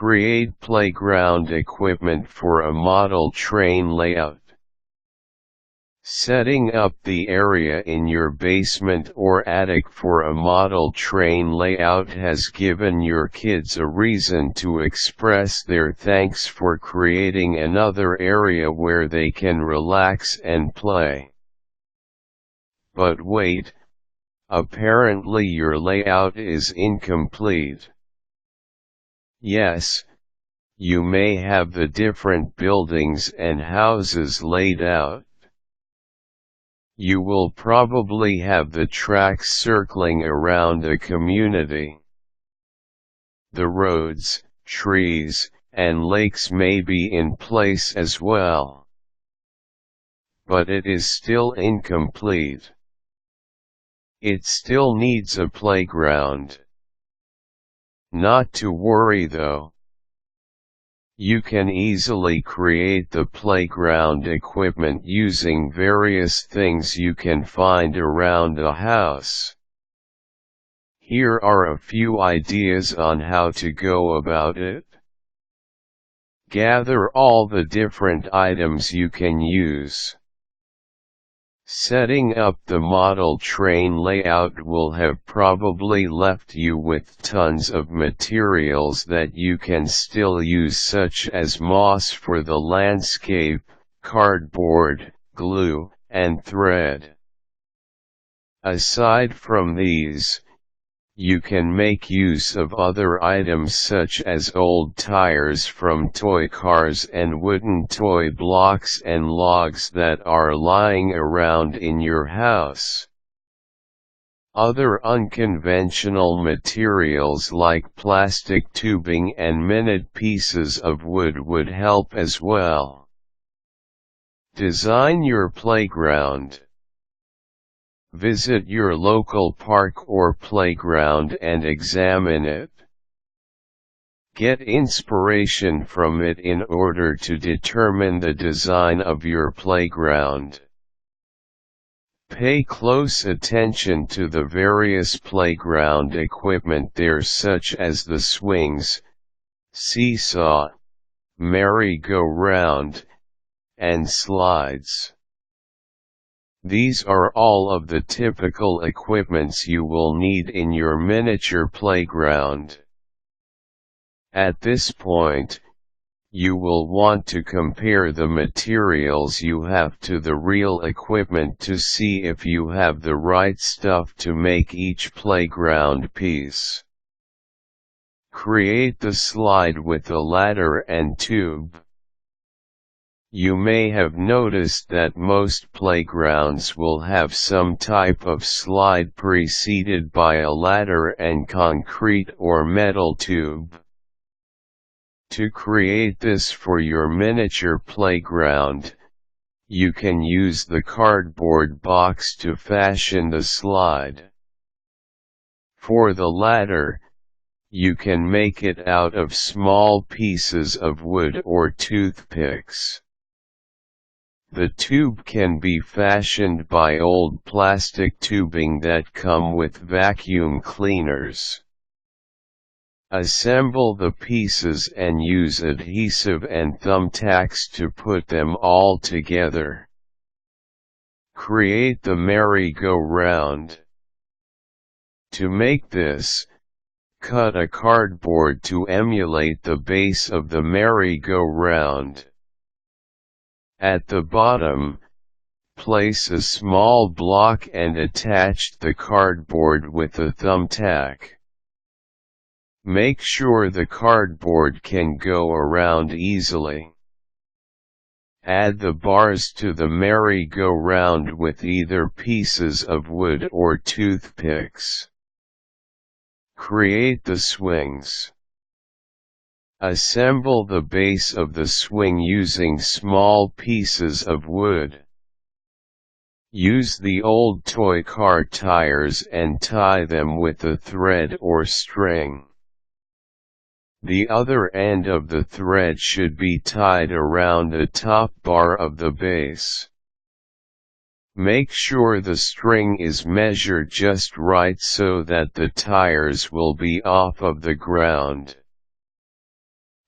Create playground equipment for a model train layout. Setting up the area in your basement or attic for a model train layout has given your kids a reason to express their thanks for creating another area where they can relax and play. But wait, apparently your layout is incomplete. Yes, you may have the different buildings and houses laid out. You will probably have the tracks circling around a community. The roads, trees, and lakes may be in place as well. But it is still incomplete. It still needs a playground. Not to worry though. You can easily create the playground equipment using various things you can find around a house. Here are a few ideas on how to go about it. Gather all the different items you can use. Setting up the model train layout will have probably left you with tons of materials that you can still use, such as moss for the landscape, cardboard, glue, and thread. Aside from these, you can make use of other items such as old tires from toy cars and wooden toy blocks and logs that are lying around in your house. Other unconventional materials like plastic tubing and minute pieces of wood would help as well. Design your playground. Visit your local park or playground and examine it. Get inspiration from it in order to determine the design of your playground. Pay close attention to the various playground equipment there, such as the swings, seesaw, merry-go-round, and slides. These are all of the typical equipments you will need in your miniature playground. At this point, you will want to compare the materials you have to the real equipment to see if you have the right stuff to make each playground piece. Create the slide with a ladder and tube. You may have noticed that most playgrounds will have some type of slide preceded by a ladder and concrete or metal tube. To create this for your miniature playground, you can use the cardboard box to fashion the slide. For the ladder, you can make it out of small pieces of wood or toothpicks. The tube can be fashioned by old plastic tubing that come with vacuum cleaners. Assemble the pieces and use adhesive and thumbtacks to put them all together. Create the merry-go-round. To make this, cut a cardboard to emulate the base of the merry-go-round. At the bottom, place a small block and attach the cardboard with a thumbtack. Make sure the cardboard can go around easily. Add the bars to the merry-go-round with either pieces of wood or toothpicks. Create the swings. Assemble the base of the swing using small pieces of wood. Use the old toy car tires and tie them with a thread or string. The other end of the thread should be tied around the top bar of the base. Make sure the string is measured just right so that the tires will be off of the ground.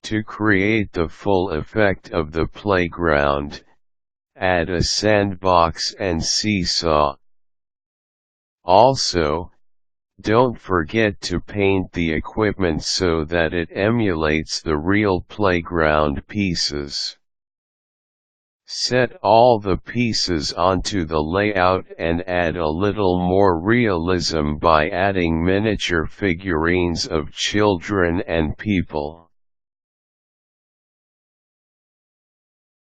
To create the full effect of the playground, add a sandbox and seesaw. Also, don't forget to paint the equipment so that it emulates the real playground pieces. Set all the pieces onto the layout and add a little more realism by adding miniature figurines of children and people.